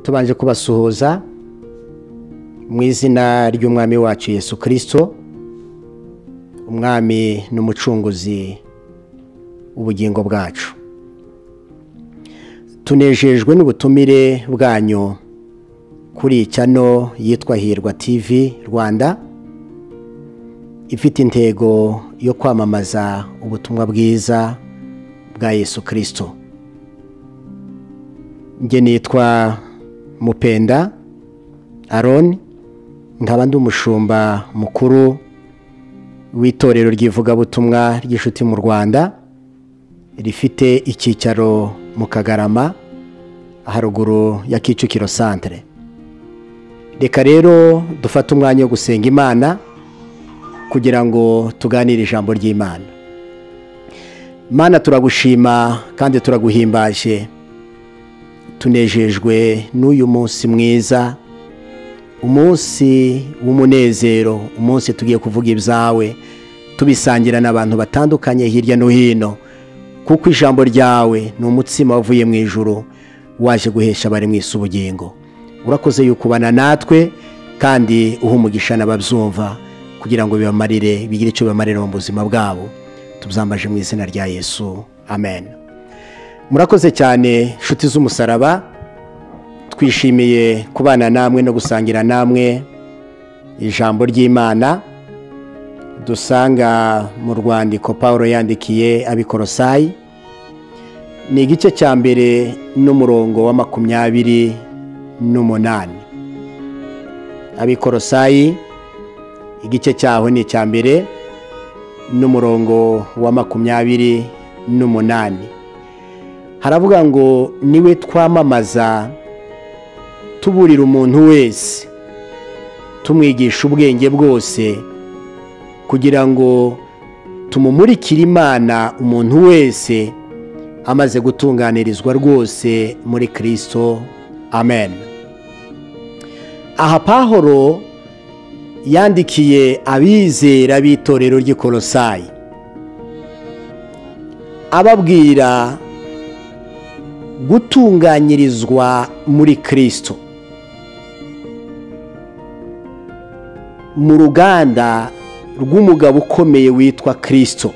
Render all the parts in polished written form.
tubanje kubasuhuza mu izina ry'umwami wacu Yesu Kristo, umwami n'umucunguzi ubugingo bwacu. Tunejejwe n'ubutumire bwanyu kuri channel yitwa Hirwa TV Rwanda, ifite intego yo kwamamaza ubutumwa bwiza bwa Yesu Kristo. Nge nitwa MUPENDA Aroni, nkaba ndi umushumba mukuru w'itorero ry'ivugabutumwa ry'ishuti mu Rwanda, rifite icyicaro mu Kagarama haruguru ya Kicukiro Centre. Reka rero dufate umwanya wo gusenga Imana kugira ngo tuganire ijambo ry'Imana. Mana, turagushima kandi turaguhimbaje, tunejejwe n'uyu munsi mwiza, umunsi w'umunezero, umunsi tugiye kuvuga ibyawe tubisangira n'abantu batandukanye hirya no hino, kuko ijambo ryawe ni umutsima wavuye mu ijuru waje guhesha abari mu isi ubugingo. Urakoze yuko ubana natwe kandi uha umugisha n'ababyumva kugira ngo bibamarire, bigire icyo bibamarira mu buzima bwabo. Tubyambaje mu izina rya Yesu, amen. Murakoze cyane nshuti z'umusaraba, twishimiye kubana namwe no gusangira namwe ijambo ry'Imana dusanga mu rwandiko Paulo yandikiye abikorosayi, ni igice cya mbere n'umurongo wa 28. Abikorosayi igice cyaho ni icya mbere n'umurongo wa 28. Haravuga ngo niwe twamamaza tuburira umuntu wese, tumwigisha ubwenge bwose, kugira ngo tumumurikire Imana umuntu wese amaze gutunganirizwa rwose muri Kristo, amen. Aha Pawulo yandikiye abizera b'itorero ry'Ikolosayi ababwira gutunganyirizwa muri Kristo mu ruganda rw'umugabo ukomeye witwa Kristo.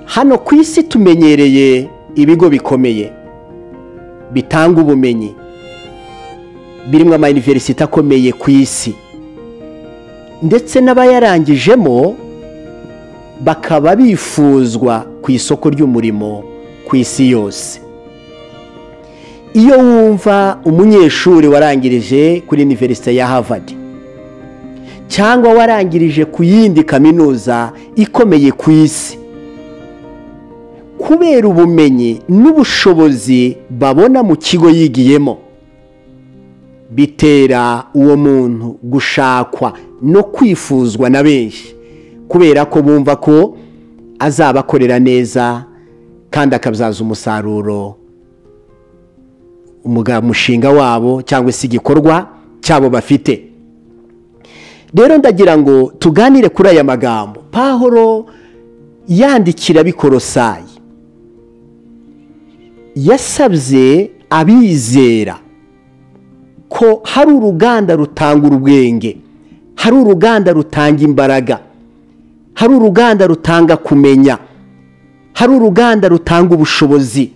Hano ku isi tumenyereye ibigo bikomeye bitanga ubumenyi, birimo ama university akomeye ku isi, ndetse n'abayarangijemo bakaba bifuzwa ku isoko ry'umurimo ku isi yose. Iyo wumva umunyeshuri warangirije kuri University ya Harvard cyangwa warangirije ku yindi kaminuza ikomeye ku isi, kubera ubumenyi n'ubushobozi babona mu kigo yigiyemo, bitera uwo muntu gushakwa no kwifuzwa na benshi, kubera ko bumva ko azabakorera neza kandi akabyaza umusaruro umushinga wabo cyangwa se igikorwa cyabo bafite. Rero ndagira ngo tuganire kuri aya magambo Pawulo yandikira abikolosayi. Yasabye abizera ko hari uruganda rutanga ubwenge, hari uruganda rutanga imbaraga, hari uruganda rutanga kumenya, hari uruganda rutanga ubushobozi,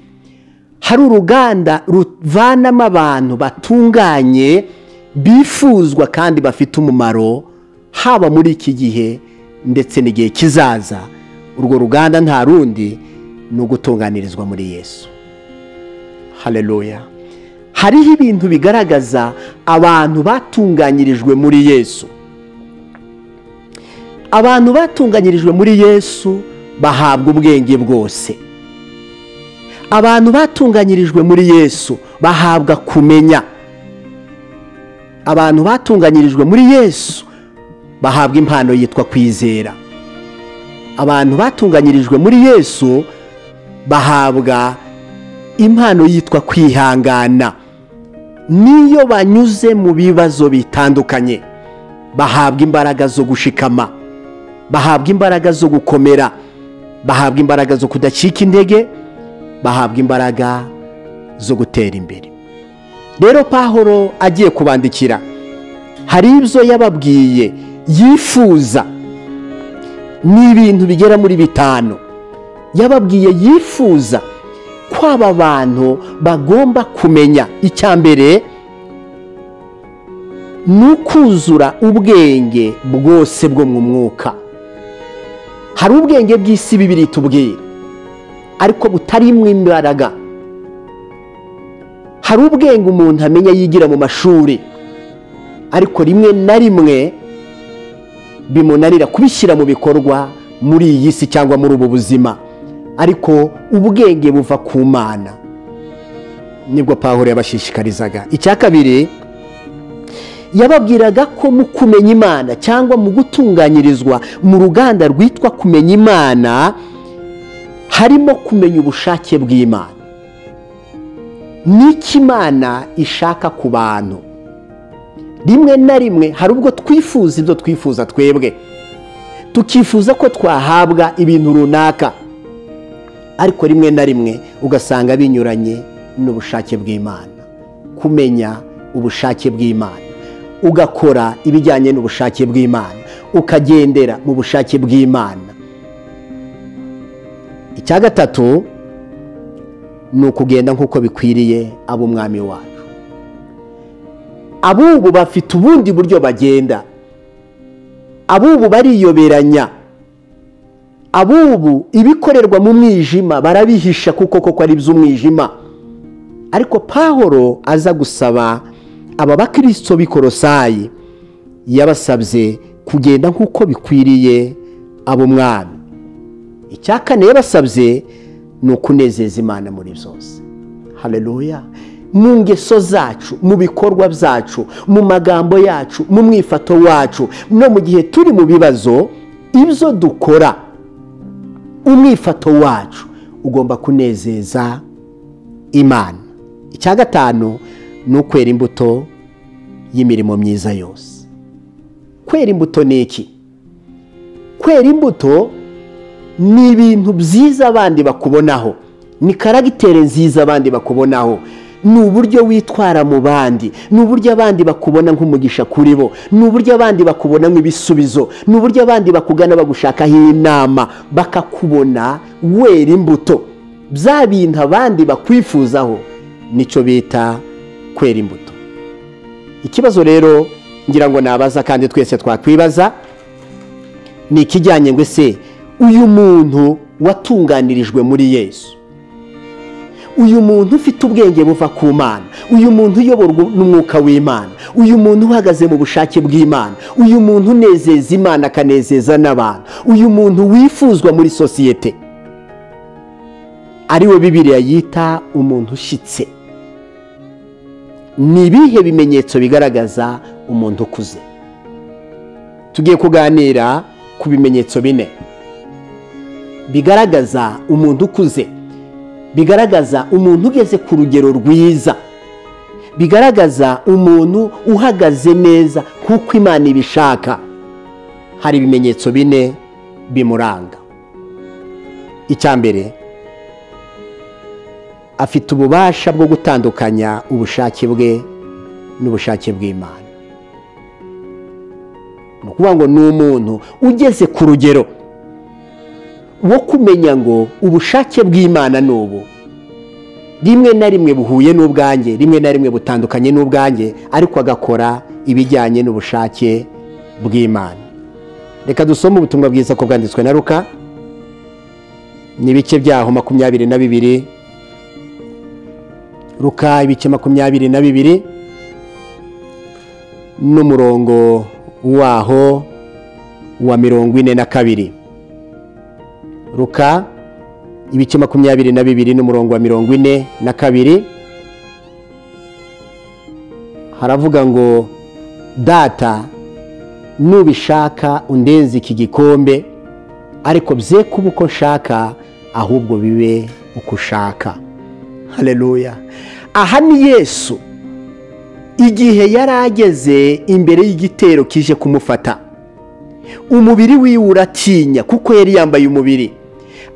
hari uruganda ruvanamo abantu batunganye bifuzwa kandi bafite umumaro, haba muri iki gihe ndetse n'igihe kizaza. Urwo ruganda nta rundi ni ugutunganirizwa muri Yesu. Haleluya. Hariho ibintu bigaragaza abantu batunganyirijwe muri Yesu. Abantu batunganyirijwe muri Yesu bahabwa ubwenge bwose. Abantu batunganyirijwe muri Yesu bahabwa kumenya. Abantu batunganyirijwe muri Yesu bahabwa impano yitwa kwizera. Abantu batunganyirijwe muri Yesu bahabwa impano yitwa kwihangana. Niyo banyuze mu bibazo bitandukanye bahabwa imbaraga zo gushikama, bahabwa imbaraga zo gukomera, bahabwa imbaraga zo kudacika intege, bahabwa imbaraga zo gutera imbere. Rero Pawulo agiye kubandikira, hari ibyo yababwiye yifuza, ni ibintu bigera muri 5 yababwiye yifuza ko aba bantu bagomba kumenya. Icya mbere ni ukuzura ubwenge bwose bwo mu mwuka. Hari ubwenge bw'isi Bibiliya itubwira ariko butarimwo imbaraga. Hari ubwenge umuntu amenya yigira mu mashuri ariko rimwe na rimwe bimunanira kubishyira mu bikorwa muri iyi si cyangwa muri ubu buzima, ariko ubwenge buva ku Mana. Nibwo Pawulo yabashishikarizaga. Icya kabiri yababwiraga ko mu kumenya Imana cyangwa mu gutunganyirizwa mu ruganda rwitwa kumenya Imana harimo kumenya ubushake bw'Imana. N'iki Imana ishaka ku bantu. Rimwe na rimwe hari ubwo twifuza ibyo twifuza twebwe, tukifuza ko twahabwa ibintu runaka, ariko rimwe na rimwe ugasanga binyuranye n'ubushake bw'Imana. Kumenya ubushake bw'Imana, ugakora ibijyanye n'ubushake bw'Imana, ukagendera mu bushake bw'Imana. Icya gatatu ni ukugenda nk'uko bikwiriye ab'umwami wacu. Abubu bafite ubundi buryo bagenda, abubu bariyoberanya, abubu ibikorerwa mu mwijima barabihisha kuko koko ari iby'umwijima. Ariko Pawulo aza gusaba aba bakristo b'i Kolosayi, yabasabye kugenda nk'uko bikwiriye ab'umwami. Icya kane yabasabye ni ukunezeza Imana muri byose. Haleluya! Mu ngeso zacu, mu bikorwa byacu, mu magambo yacu, mu mwifato wacu, no mu gihe turi mu bibazo, ibyo dukora, umwifato wacu ugomba kunezeza Imana. Icya gatanu ni ukwera imbuto y'imirimo myiza yose. Kwera imbuto ni iki? Kwera imbuto ni ibintu byiza abandi bakubonaho, ni karagitere nziza abandi bakubonaho, ni uburyo witwara mu bandi, ni uburyo abandi bakubona nk'umugisha kuri bo, ni uburyo abandi bakubona nk'ibisubizo, ni uburyo abandi bakugana bagushakaho inama, bakakubona wera imbuto. Bya bintu abandi bakwifuzaho nicyo bita kwera imbuto. Ikibazo rero ngira ngo nabaza kandi twese twakwibaza ni ikijyanye ngo ese uyu muntu watunganirijwe muri Yesu, uyu muntu ufite ubwenge buva ku Mana, uyu muntu uyoborwa n'umwuka w'Imana, uyu muntu uhagaze mu bushake bw'Imana, uyu muntu unezeza Imana akanezeza n'abantu, uyu muntu wifuzwa muri sosiyete, ariwe Bibiliya yita umuntu ushyitse. Ni ibihe bimenyetso bigaragaza umuntu ukuze? Tugiye kuganira ku bimenyetso 4 bigaragaza umuntu ukuze, bigaragaza umuntu ugeze ku rugero rwiza, bigaragaza umuntu uhagaze neza nk'uko Imana ibishaka. Hari ibimenyetso 4 bimuranga. Icya mbere, afite ububasha bwo gutandukanya ubushake bwe n'ubushake bw'Imana. Ni ukuvuga ngo ni umuntu ugeze ku rugero wo kumenya ngo ubushake bw'Imana ni ubu. Rimwe na rimwe buhuye n'ubwanjye, rimwe na rimwe butandukanye n'ubwanjye, ariko agakora ibijyanye n'ubushake bw'Imana. Reka dusome ubutumwa bwiza ko bwanditswe na Luka, n'ibice byaho 22. Luka ibice 22 n'umurongo waho wa 42. Luka ibice 22 n'umurongo wa 42 haravuga ngo data nubishaka undenze iki gikombe, ariko bye kuba uko nshaka ahubwo bibe uko ushaka. Haleluya! Aha ni Yesu igihe yari ageze imbere y'igitero kije kumufata. Umubiri wiwe uratinya kuko yari yambaye umubiri,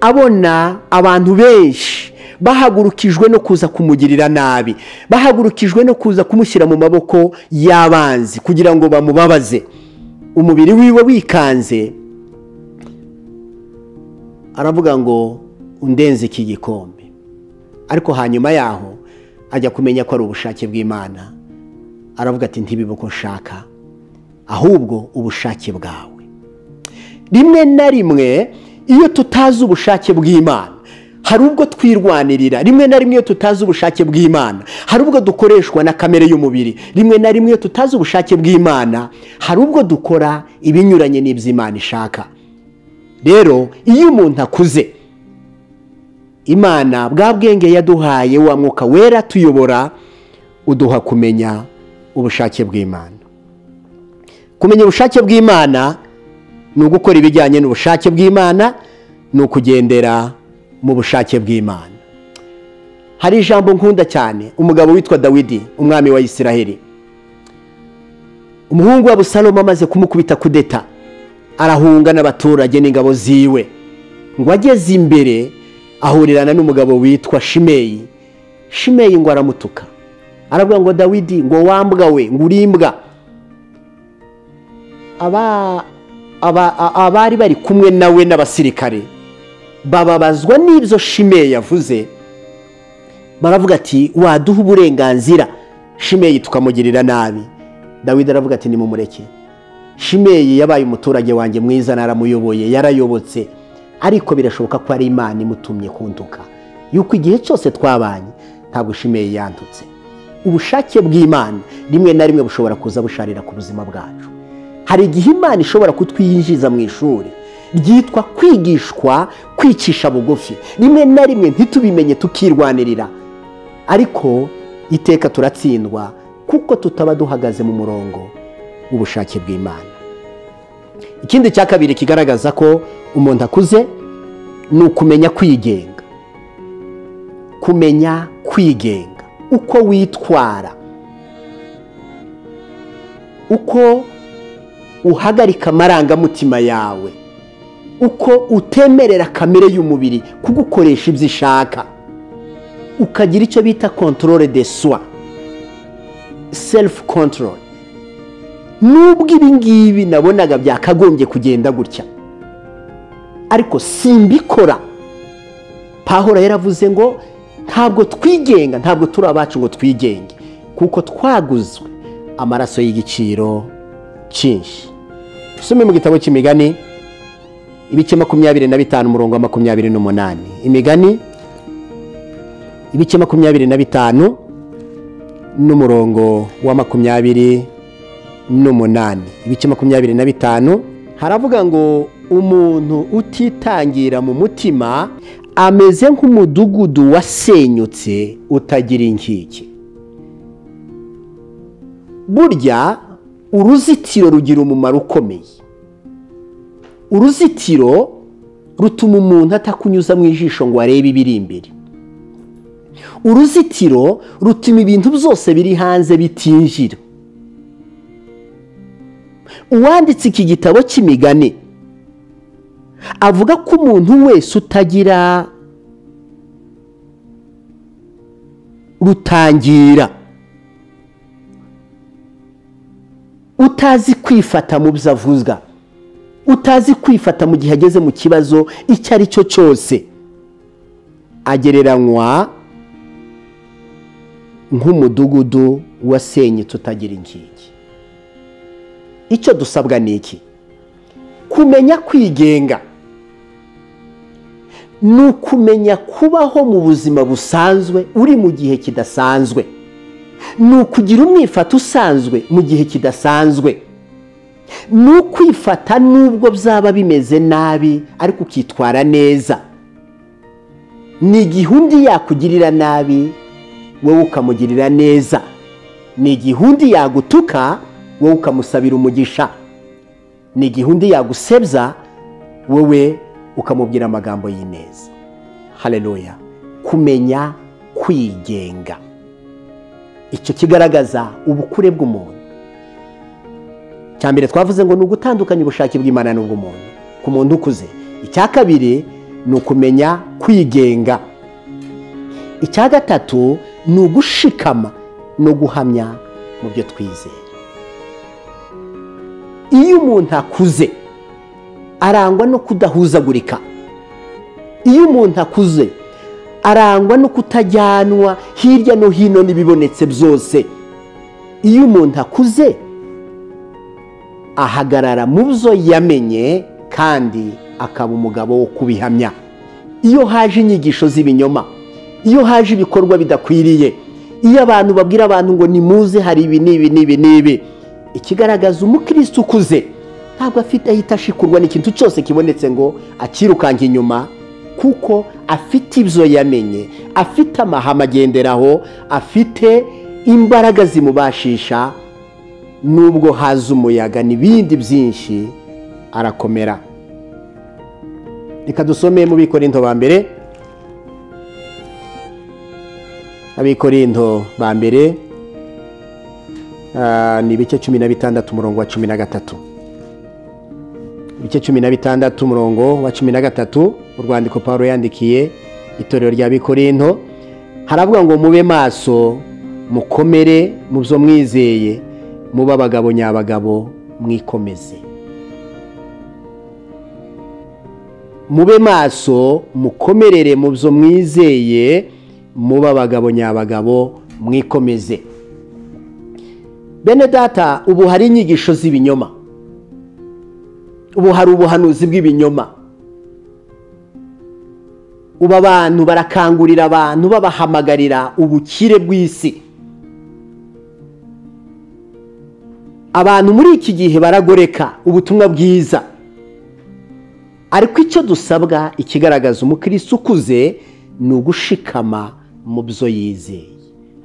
abona abantu benshi bahagurukijwe no kuza kumugirira nabi, bahagurukijwe no kuza kumushyira mu maboko y'abanzi kugira ngo bamubabaze. Umubiri wiwe wikanze, aravuga ngo undenze iki gikombe. Ariko hanyuma yaho ajya kumenya ko ari ubushake bw'Imana, aravuga ati ntibibe uko nshaka, ahubwo ubushake bwawe. Rimwe na rimwe iyo tutazi ubushake bw'Imana, hari ubwo twirwanirira. Rimwe na rimwe iyo tutazi ubushake bw'Imana, hari ubwo dukoreshwa na kamere y'umubiri. Rimwe na rimwe iyo tutazi ubushake bw'Imana, hari ubwo dukora ibinyuranye n'iby'Imana ishaka. Rero iyo umuntu akuze, Imana bwa bwenge yaduhaye wa mwuka wera tuyobora, uduha kumenya ubushake bw'Imana. Kumenya ubushake bw'Imana ni ugukora ibijyanye n'ubushake bw'Imana, ni ukugendera mu bushake bw'Imana. Hari ijambo nkunda cyane, umugabo witwa Dawidi, umwami wa Isiraheli. Umuhungu wa Abusalomu amaze kumukubita kudeta, arahunga n'abaturage n'ingabo ziwe, ngo ageze imbere ahurirana n'umugabo witwa Shimeyi. Shimeyi ngo aramutuka, aravuga ngo Dawidi, ngo wambwa we, ngo urimbwa. Abari bari kumwe nawe n'abasirikare bababazwa n'ibyo Shimeyi yavuze, baravuga ati waduha uburenganzira Shimeyi tukamugirira nabi. Dawidi aravuga ati nimumureke, Shimeyi yabaye umuturage wanjye mwiza, naramuyoboye, yarayobotse, ariko birashoboka ko ari Imana imutumye kuntuka, yuko igihe cyose twabanye ntabwo Shimeyi yantutse. Ubushake bw'Imana rimwe na rimwe bushobora kuza busharira ku buzima bwacu. Hari igihe Imana ishobora kutwinjiza mu ishuri ryitwa kwigishwa kwicisha bugufi. Rimwe na rimwe ntitubimenye tukirwanirira, ariko iteka turatsindwa kuko tutaba duhagaze mu murongo w'ubushake bw'Imana. Ikindi cya kabiri kigaragaza ko umuntu akuze ni ukumenya kwigenga. Kumenya kwigenga, uko witwara, uko uhagarika amarangamutima yawe, uko utemerera kamere y'umubiri kugukoresha ibyo ishaka, ukagira icyo bita controle de soi, self control. Nubwo ibi ngibi nabonaga byakagombye kugenda gutya, ariko simbikora. Pawulo yaravuze ngo ntabwo twigenga, ntabwo turi abacu ngo twigenge, kuko twaguzwe amaraso y'igiciro cyinshi. Usome mu gitabo cy'Imigani ibice 25 umurongo wa 28. Imigani ibice 25 n'umurongo wa 28. Ibice 25 haravuga ngo umuntu utitangira mu mutima ameze nk'umudugudu wasenyutse utagira inkike. Burya uruzitiro rugira umumaro ukomeye. Uruzitiro rutuma umuntu atakunyuza mu ijisho ngo arebe ibiri imbere. Uruzitiro rutuma ibintu byose biri hanze bitinjira. Uwanditse iki gitabo cy'Imigani avuga ko umuntu wese utagira rutangira, utazi kwifata mu byo avuzwa, utazi kwifata mu gihe ageze mu kibazo icyo ari cyo cyose, agereranywa nk'umudugudu wasenyutse utagira inkike. Icyo dusabwa ni iki? Kumenya kwigenga. Ni ukumenya kubaho mu buzima busanzwe uri mu gihe kidasanzwe. Ni ukugira umwifato usanzwe mu gihe kidasanzwe. Ni ukwifata nubwo byaba bimeze nabi ariko ukitwara neza. Ni igihe undi yakugirira nabi wowe ukamugirira neza. Ni igihe undi yagutuka wowe ukamusabira umugisha. Ni igihe undi yagusebya wowe ukamubwira amagambo y'ineza. Haleluya. Kumenya kwigenga, icyo kigaragaza ubukure bw'umuntu. Cyambere twavuze ngo ni ugutandukanya ubushake bw'Imana n'ubw'umuntu ku muntu ukuze. Icya kabiri ni ukumenya kwigenga. icya gatatu ni ugushikama no guhamya mu byo twizera. Iyo umuntu akuze arangwa no kudahuzagurika, iyo umuntu akuze arangwa no kutajyanwa hirya no hino n'ibibonetse byose. Iyo umuntu akuze ahagarara mu byo yamenye kandi akaba umugabo wo kubihamya. Iyo haje inyigisho z'ibinyoma, iyo haje ibikorwa bidakwiriye, iyo abantu babwira abantu ngo nimuze hari ibi n'ibi n'ibi n'ibi, ikigaragaza umukristo ukuze ntabwo ahita ashikurwa n'ikintu cyose kibonetse ngo akirukanke inyuma, kuko afite ibyo yamenye, afite amahame agenderaho, afite imbaraga zimubashisha nubwo haza umuyaga n'ibindi byinshi arakomera. Reka dusome mu Bikorinto ba mbere, Abikorinto ba mbere ni ibice 16 umurongo wa 13. Ibice 16 umurongo wa 13, urwandiko Paulo yandikiye itorero rya Bikorinto. Haravuga ngo mube maso, mukomere mu byo mwizeye, muba abagabo nyabagabo, mwikomeze. Mube maso, mukomerere mu byo mwizeye, muba abagabo nyabagabo, mwikomeze. Bene data, ubu hari inyigisho z'ibinyoma, ubu hari ubuhanuzi bw'ibinyoma. Ubu abantu barakangurira abantu, babahamagarira ubukire bw'isi. Abantu muri iki gihe baragoreka ubutumwa bwiza, ariko icyo dusabwa, ikigaragaza umukristo ukuze, ni ugushikama mu byo yizeye,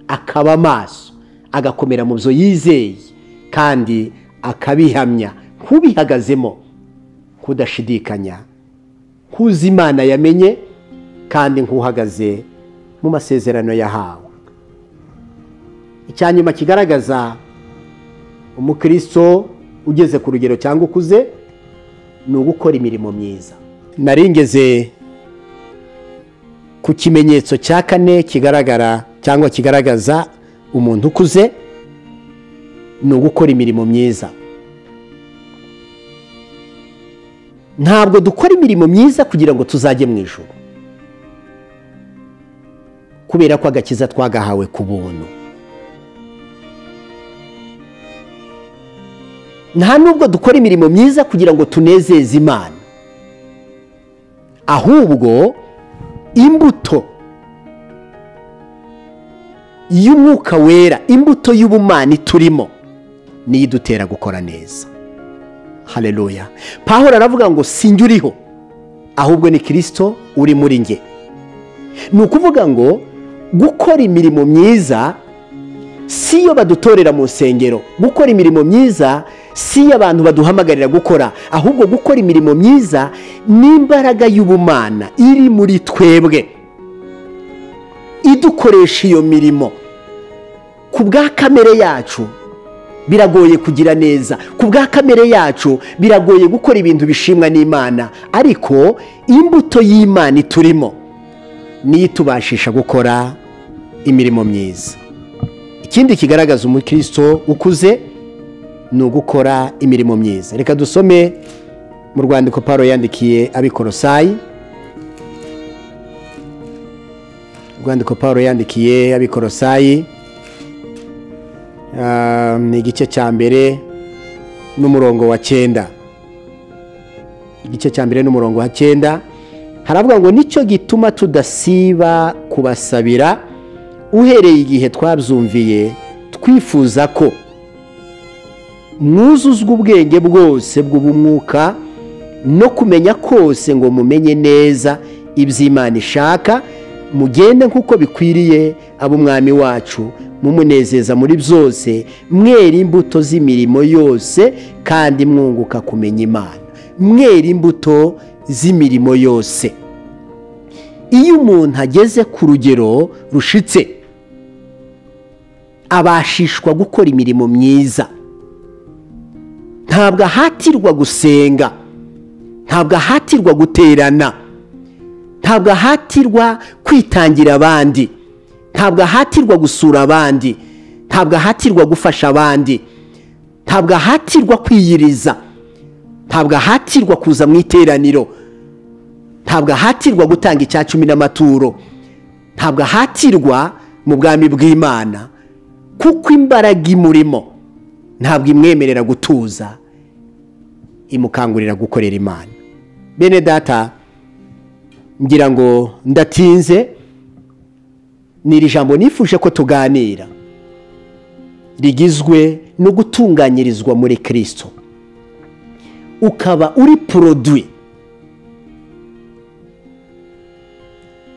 akaba maso, agakomera mu byo yizeye kandi akabihamya nk'ubihagazemo, kudashidikanya, kuzi Imana yamenye kandi nk'uhagaze mu masezerano yahawe. Icyanyuma kigaragaza umukristo ugeze ku rugero cyangwa ukuze ni ugukora imirimo myiza. Naringeze ku kimenyetso cya kane kigaragara cyangwa kigaragaza umuntu ukuze, ni ugukora imirimo myiza. Ntabwo dukora imirimo myiza kugira ngo tuzajye mu ijuru, kubera ko agakiza twagahawe ku buntu. Nta nubwo dukora imirimo myiza kugira ngo tunezeze Imana, ahubwo imbuto y'umwuka wera, imbuto y'ubumana turimo, niyo idutera gukora neza. Haleluya. Pawulo aravuga ngo sinjye uriho, ahubwo ni Kristo uri muri nge. Ni ukuvuga ngo gukora imirimo myiza siyo badutorera mu nsengero, gukora imirimo myiza siyo abantu baduhamagarira gukora, ahubwo gukora imirimo myiza ni imbaraga y'ubumana iri muri twebwe idukoresha iyo mirimo. Ku bwa kamere yacu biragoye kugira neza, ku bwa kamere yacu biragoye gukora ibintu bishimwa n'Imana, ariko imbuto y'Imana iturimo niyo itubashisha gukora imirimo myiza. Ikindi kigaragaza umukristo ukuze ni ugukora imirimo myiza. Reka dusome mu rwandiko Paulo yandikiye Abikolosayi, urwandiko Paulo yandikiye Abikolosayi ni igice cya mbere n'umurongo wa 9. Igice cya mbere n'umurongo wa 9 haravuga ngo nicyo gituma tudasiba kubasabira uhereye igihe twabyumviye, twifuza ko mwuzuzwa ubwenge bwose bw'ubumwuka no kumenya kose, ngo mumenye neza iby'Imana ishaka, mugende nk'uko bikwiriye ab'umwami wacu, mumunezeza muri byose, mwera imbuto z'imirimo yose, kandi mwunguka kumenya Imana. Mwera imbuto z'imirimo yose. Iyo umuntu ageze ku rugero rushitse, abashishwa gukora imirimo myiza. Ntabwo ahatirwa gusenga, ntabwo ahatirwa guterana, ntabwo ahatirwa kwitangira abandi, ntabwo ahatirwa gusura abandi, ntabwo ahatirwa gufasha abandi, ntabwo ahatirwa kwiyiriza, ntabwo ahatirwa kuza mu iteraniro, ntabwo ahatirwa gutanga icya 10 n'amaturo, ntabwo ahatirwa mu bwami bw'Imana, kuko imbaraga imurimo ntabwo imwemerera gutuza, imukangurira gukorera Imana. Bene data, ngira ngo ndatinze, n'iri jambo nifuje ko tuganira rigizwe no gutunganyirizwa muri Kristo, ukaba uri produit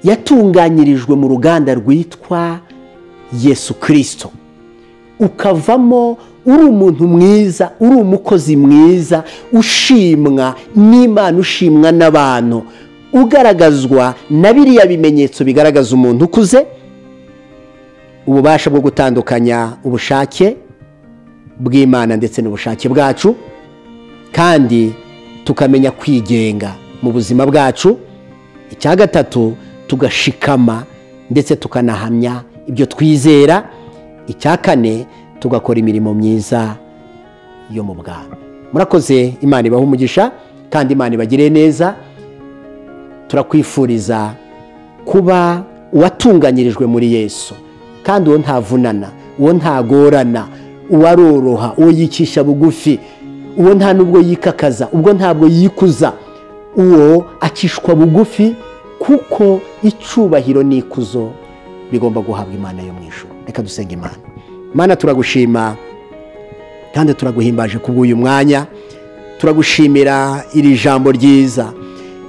yatunganyirijwe mu ruganda rwitwa Yesu Kristo, ukavamo uri umuntu mwiza, uri umukozi mwiza, ushimwa n'Imana, ushimwa n'abantu, ugaragazwa na biriya bimenyetso bigaragaza umuntu ukuze, ububasha bwo gutandukanya ubushake bw'Imana ndetse n'ubushake bwacu, kandi tukamenya kwigenga mu buzima bwacu. Icya gatatu, tugashikama ndetse tukanahamya ibyo twizera. Icya kane, tugakora imirimo myiza yo mu bwami. Murakoze, Imana ibahe umugisha kandi Imana ibagire neza. Turakwifuriza kuba watunganyirijwe muri Yesu, kandi uwo ntavunana, uwo ntagorana, uwo aroroha, uwo yikisha bugufi, uwo nta nubwo yikakaza, ubwo ntabwo yikuza, uwo akishwa bugufi, kuko icubahiro n'ikuzo bigomba guhabwa Imana yo mu ijuru. Reka dusenga Imana. Mana, turagushima kandi turaguhimbaje kubw'uyu mwanya. Turagushimira iri jambo ryiza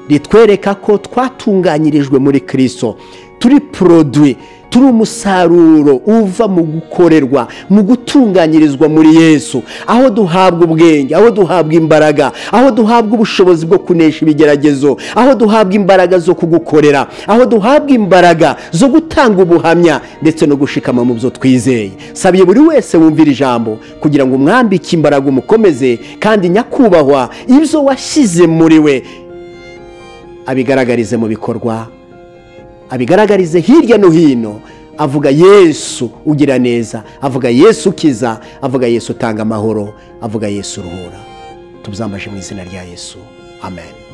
ritwereka ko twatunganyirijwe muri Kristo, turi produit, turi umusaruro uva mu gukorerwa, mu gutunganyirizwa muri Yesu, aho duhabwa ubwenge, aho duhabwa imbaraga, aho duhabwa ubushobozi bwo kunesha ibigeragezo, aho duhabwa imbaraga zo kugukorera, aho duhabwa imbaraga zo gutanga ubuhamya ndetse no gushikama mu byo twizeye. Sabiye buri wese wumvira ijambo kugira ngo umwambike imbaraga, umukomeze, kandi nyakubahwa ibyo washyize muri we abigaragarize mu bikorwa, abigaragarize hirya no hino, avuga Yesu ugira neza, avuga Yesu ukiza, avuga Yesu utanga amahoro, avuga Yesu uruhura. Tubizambaje mu izina rya Yesu. Amen.